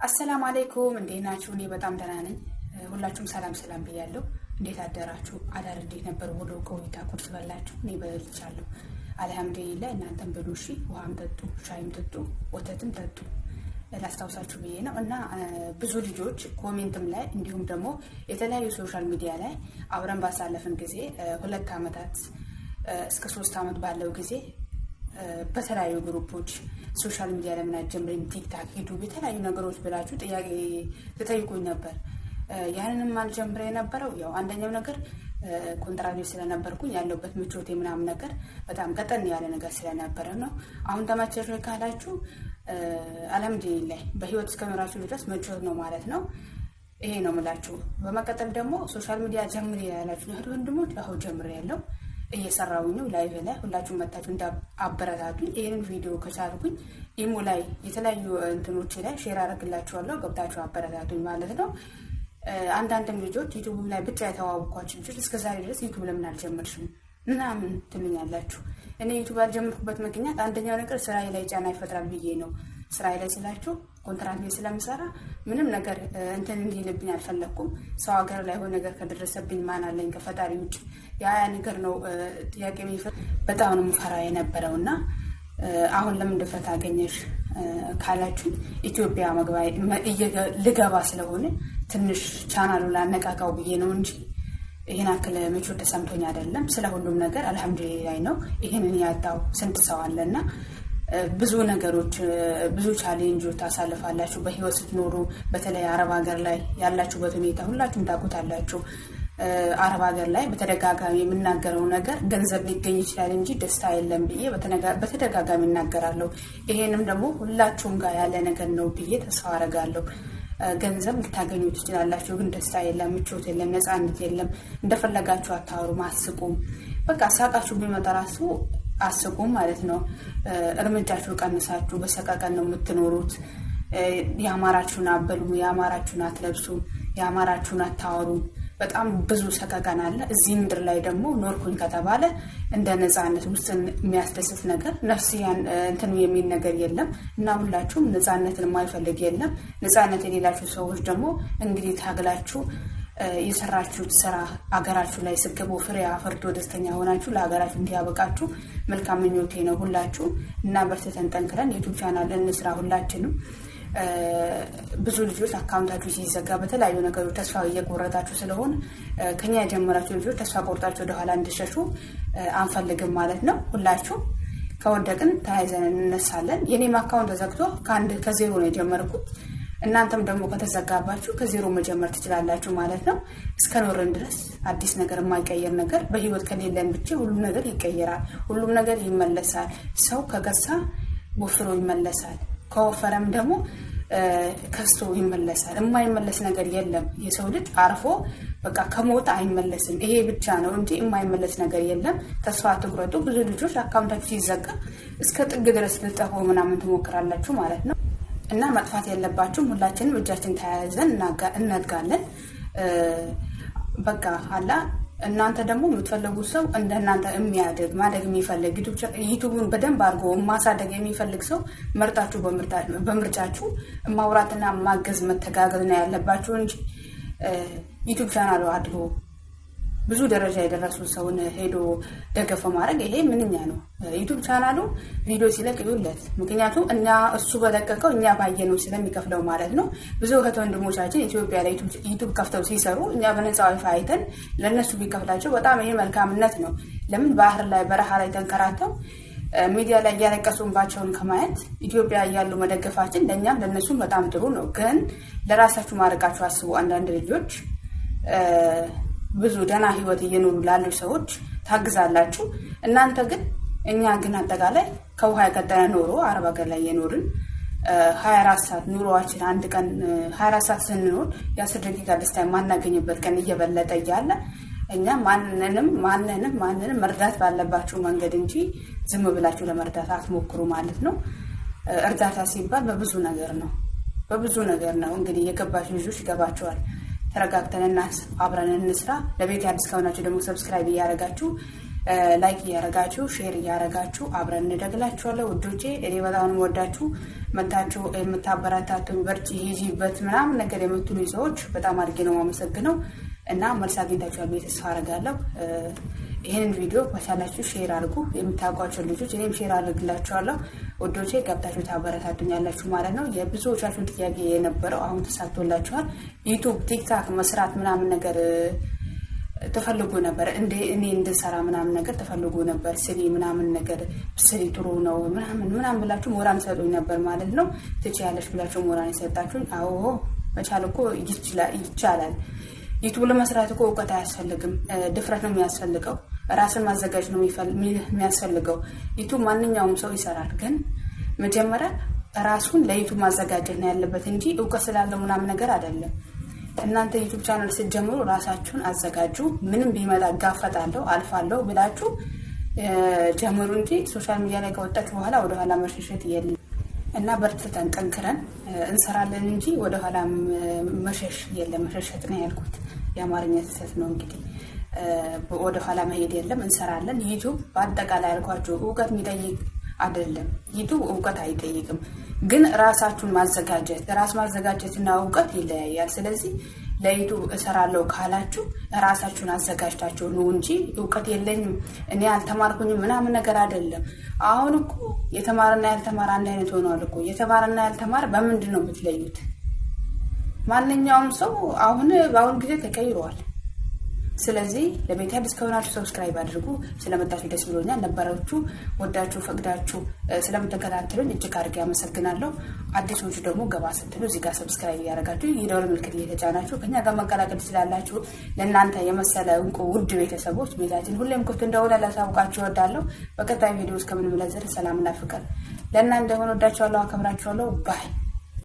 አሰላሙ አለይኩም እንዴት ናችሁ? እኔ በጣም ደህና ነኝ። ሁላችሁም ሰላም ብያለሁ። እንዴት አደራችሁ? አዳር እንዴት ነበር? ወደ ቆይታ ቁርስ በላችሁ? እኔ በልቻለሁ አልሐምዱሊላህ። እናንተም ብሉ እሺ። ውሃም ጠጡ፣ ሻይም ጠጡ፣ ወተትም ጠጡ ላስታውሳችሁ ብዬ ነው። እና ብዙ ልጆች ኮሜንትም ላይ እንዲሁም ደግሞ የተለያዩ ሶሻል ሚዲያ ላይ አብረን ባሳለፍን ጊዜ 2 አመታት እስከ 3 አመት ባለው ጊዜ በተለያዩ ግሩፖች ሶሻል ሚዲያ ለምን አትጀምሪም ቲክታክ ዩቲዩብ የተለያዩ ነገሮች ብላችሁ ጥያቄ ተጠይቁኝ ነበር። ያንንም አልጀምሬ የነበረው ያው አንደኛው ነገር ኮንትራት ስለነበርኩኝ ያለበት ምቾቴ ምናምን ነገር በጣም ቀጠን ያለ ነገር ስለነበረ ነው። አሁን ተመቸሽ ካላችሁ አልሐምዱሊላህ በህይወት እስከኖራችሁ ድረስ ምቾት ነው ማለት ነው። ይሄ ነው የምላችሁ። በመቀጠል ደግሞ ሶሻል ሚዲያ ጀምሪ ያላችሁ ወንድሞች አሁን ጀምሬ ያለው እየሰራሁኝ ነው። ላይቭ ላይ ሁላችሁም መጣችሁ እንዳበረታቱኝ ይሄንን ቪዲዮ ከቻልኩኝ ኢሞ ላይ የተለያዩ እንትኖች ላይ ሼር አደርግላችኋለሁ። ገብታችሁ አበረታቱኝ ማለት ነው። አንዳንድም ልጆች ዩቲዩብ ላይ ብቻ የተዋወቅኳችሁ ልጆች እስከዛሬ ድረስ ዩቲዩብ ለምን አልጀመርሽም ምናምን ትሉኛላችሁ። እኔ ዩቲዩብ ያልጀመርኩበት ምክንያት አንደኛው ነገር ስራዬ ላይ ጫና ይፈጥራል ብዬ ነው። ስራዬ ላይ ስላችሁ ኮንትራት ላይ ስለምሰራ ምንም ነገር እንትን እንዲልብኝ አልፈለኩም። ሰው ሀገር ላይ ሆነ ነገር ከደረሰብኝ ማን አለኝ ከፈጣሪ ውጭ። ያ ነገር ነው ጥያቄ በጣም ነው የምፈራ የነበረውና አሁን ለምን ድፍረት አገኘሽ ካላችሁ ኢትዮጵያ ልገባ ስለሆነ ትንሽ ቻናሉ ላነቃቃው ብዬ ነው እንጂ ይሄን አክለ ምቾት ተሰምቶኝ አይደለም። ስለ ሁሉም ነገር አልሐምዱሊላህ ነው። ይሄንን ያጣው ስንት ሰው አለና ብዙ ነገሮች ብዙ ቻሌንጆች ታሳልፋላችሁ በህይወት ስትኖሩ። በተለይ አረብ ሀገር ላይ ያላችሁበት ሁኔታ ሁላችሁም ታውቁታላችሁ። አረብ ሀገር ላይ በተደጋጋሚ የምናገረው ነገር ገንዘብ ሊገኝ ይችላል እንጂ ደስታ የለም ብዬ በተደጋጋሚ እናገራለሁ። ይሄንም ደግሞ ሁላችሁም ጋር ያለ ነገር ነው ብዬ ተስፋ አደርጋለሁ። ገንዘብ ልታገኙ ትችላላችሁ፣ ግን ደስታ የለም፣ ምቾት የለም፣ ነፃነት የለም። እንደፈለጋችሁ አታወሩም፣ አስቁም። በቃ ሳቃችሁ ቢመጣ ራሱ አስቁም ማለት ነው። እርምጃችሁ ቀንሳችሁ በሰቀቀን ነው የምትኖሩት። ያማራችሁን አበሉ፣ ያማራችሁን አትለብሱ፣ ያማራችሁን አታወሩ። በጣም ብዙ ሰቀቀን አለ እዚህ ምድር ላይ። ደግሞ ኖርኩኝ ከተባለ እንደ ነፃነት ውስጥ የሚያስደስት ነገር ነፍስያን እንትን የሚል ነገር የለም። እና ሁላችሁም ነፃነትን የማይፈልግ የለም። ነፃነት የሌላችሁ ሰዎች ደግሞ እንግዲህ ታግላችሁ የሰራችሁት ስራ አገራችሁ ላይ ስገቡ ፍሬ አፍርቶ ደስተኛ ሆናችሁ ለሀገራችሁ እንዲያበቃችሁ መልካም ምኞቴ ነው ሁላችሁ። እና በርትተን ጠንክረን ዩቲዩብ ቻናል እንስራ ሁላችንም። ብዙ ልጆች አካውንታችሁ ሲዘጋ በተለያዩ ነገሮች ተስፋ እየቆረጣችሁ ስለሆነ ከኛ የጀመራችሁ ልጆች ተስፋ ቆርጣችሁ ወደኋላ እንድትሸሹ አንፈልግም ማለት ነው። ሁላችሁ ከወደቅን ተያይዘን እንነሳለን። የኔም አካውንት ተዘግቶ ከዜሮ ነው የጀመርኩት። እናንተም ደግሞ ከተዘጋባችሁ ከዜሮ መጀመር ትችላላችሁ ማለት ነው። እስከኖርን ድረስ አዲስ ነገር የማይቀየር ነገር በህይወት ከሌለን ብቻ ሁሉም ነገር ይቀየራል፣ ሁሉም ነገር ይመለሳል። ሰው ከገሳ ወፍሮ ይመለሳል፣ ከወፈረም ደግሞ ከስቶ ይመለሳል። የማይመለስ ነገር የለም። የሰው ልጅ አርፎ በቃ ከሞት አይመለስም። ይሄ ብቻ ነው እንጂ የማይመለስ ነገር የለም። ተስፋ አትቁረጡ። ብዙ ልጆች አካውንታችሁ ሲዘጋ እስከ ጥግ ድረስ ልጠፉ ምናምን ትሞክራላችሁ ማለት ነው። እና መጥፋት የለባችሁም። ሁላችንም እጃችን ተያይዘን እናድጋለን። በቃ አላ እናንተ ደግሞ የምትፈልጉት ሰው እንደናንተ ማደግ የሚፈልግ ዩቲዩብን በደንብ አድርጎ ማሳደግ የሚፈልግ ሰው መርጣችሁ በምርጫችሁ ማውራትና ማገዝ መተጋገዝ ነው ያለባችሁ እንጂ ዩቲዩብ ቻናሉ አድሎ ብዙ ደረጃ የደረሱ ሰውን ሄዶ ደገፈ ማድረግ ይሄ ምንኛ ነው? ዩቲዩብ ቻናሉ ቪዲዮ ሲለቅ ይውለት። ምክንያቱም እሱ በለቀቀው እኛ ባየነው ስለሚከፍለው ማለት ነው። ብዙ ወንድሞቻችን ኢትዮጵያ ላይ ዩቲዩብ ከፍተው ሲሰሩ እኛ በነፃ ዋይፋይ አይተን ለነሱ ቢከፍላቸው በጣም ይሄ መልካምነት ነው። ለምን ባህር ላይ በረሃ ላይ ተንከራተው ሚዲያ ላይ ያለቀሱባቸውን ከማየት ኢትዮጵያ ያሉ መደገፋችን ለኛም ለነሱም በጣም ጥሩ ነው። ግን ለራሳችሁ ማድረጋችሁ አስቡ። አንዳንድ ልጆች ብዙ ደህና ህይወት እየኖሩ ላሉ ሰዎች ታግዛላችሁ። እናንተ ግን እኛ ግን አጠቃላይ ከውሃ የቀጠለ ኖሮ አረብ ሀገር ላይ የኖርን 24 ሰዓት ኑሮአችን አንድ ቀን 24 ሰዓት ስንኖር የ10 ደቂቃ ደስታ የማናገኝበት ቀን እየበለጠ እያለ እኛ ማንንም መርዳት ባለባችሁ መንገድ እንጂ ዝም ብላችሁ ለመርዳት አትሞክሩ ማለት ነው። እርዳታ ሲባል በብዙ ነገር ነው። እንግዲህ የገባችሁ ልጆች ይገባችኋል። ተረጋግተንና አብረን እንስራ። ለቤት አዲስ ከሆናችሁ ደግሞ ሰብስክራይብ እያደረጋችሁ ላይክ ያረጋችሁ ሼር ያረጋችሁ አብረን እንደግላችኋለሁ ውዶቼ እኔ በጣም ወዳችሁ መታችሁ የምታበረታቱኝ በርቺ ሂጂበት ምናምን ነገር የምትሉኝ ሰዎች በጣም አድርጌ ነው ማመሰግነው እና መልስ አግኝታችኋል ብዬ ተስፋ አደርጋለሁ ይሄን ቪዲዮ በቻላችሁ ሼር አድርጉ የምታውቋቸው ልጆች እኔም ሼር አድርግላችኋለሁ ውዶቼ ገብታችሁ ታበረታቱኛላችሁ ማለት ነው የብዙዎቻችሁ ጥያቄ የነበረው አሁን ተሳክቶላችኋል ዩቲዩብ ቲክታክ መስራት ምናምን ነገር ተፈልጎ ነበር እንዴ እኔ እንድሰራ ምናምን ነገር ተፈልጎ ነበር ስሪ ምናምን ነገር ስሪ ጥሩ ነው ምናምን ብላችሁ ሞራን ሰጡኝ ነበር ማለት ነው ትቻለሽ ብላችሁ ሞራን ይሰጣችሁኝ አዎ መቻል እኮ ይቻላል ዩቲዩብ ለመስራት እኮ እውቀት አያስፈልግም ድፍረት ነው የሚያስፈልገው ራስን ማዘጋጅ ነው የሚያስፈልገው ዩቲዩብ ማንኛውም ሰው ይሰራል ግን መጀመሪያ ራሱን ለዩቲዩብ ማዘጋጀት ነው ያለበት እንጂ እውቀት ስላለው ምናምን ነገር አይደለም እናንተ ዩቲዩብ ቻናል ስትጀምሩ ራሳችሁን አዘጋጁ ምንም ቢመጣ ጋፈጣለሁ አልፋለሁ ብላችሁ ጀምሩ እንጂ ሶሻል ሚዲያ ላይ ከወጣችሁ በኋላ ወደ ኋላ መሸሸት የለም እና በርትተን ጠንክረን እንሰራለን እንጂ ወደ ኋላ መሸሽ የለም መሸሸት ነው ያልኩት የአማርኛ ስህተት ነው እንግዲህ ወደ ኋላ መሄድ የለም እንሰራለን ዩቲዩብ በአጠቃላይ ያልኳችሁ እውቀት የሚጠይቅ አይደለም ዩቲዩብ እውቀት አይጠይቅም ግን ራሳችሁን ማዘጋጀት ራስ ማዘጋጀትና እውቀት ይለያያል ስለዚህ ለዩቲዩብ እሰራለሁ ካላችሁ ራሳችሁን አዘጋጅታችሁ ነው እንጂ እውቀት የለኝም እኔ አልተማርኩኝም ምናምን ነገር አይደለም አሁን እኮ የተማረና ያልተማረ አንድ አይነት ሆኗል እኮ የተማረና ያልተማረ በምንድን ነው የምትለዩት ማንኛውም ሰው በአሁን ጊዜ ተቀይሯል ስለዚህ ለቤት አዲስ ከሆናችሁ ሰብስክራይብ አድርጉ ስለመጣችሁ ደስ ብሎኛል ነበራችሁ ወዳችሁ ፈቅዳችሁ ስለምትከታተሉኝ እጅግ አድርጌ አመሰግናለሁ አዲሶቹ ደግሞ ገባ ስትሉ እዚህ ጋር ሰብስክራይብ ያደርጋችሁ የደወል ምልክት እየተጫናችሁ ከኛ ጋር መቀላቀል ትችላላችሁ ለእናንተ የመሰለ እንቁ ውድ ቤተሰቦች ቤታችን ሁሌም ክፍት እንደሆነ ላሳውቃችሁ እወዳለሁ በቀጣይ ቪዲዮ እስከምንመለስ ሰላምና ፍቅር ለእናንተ ሆኖ ወዳችኋለሁ አከብራችኋለሁ ባይ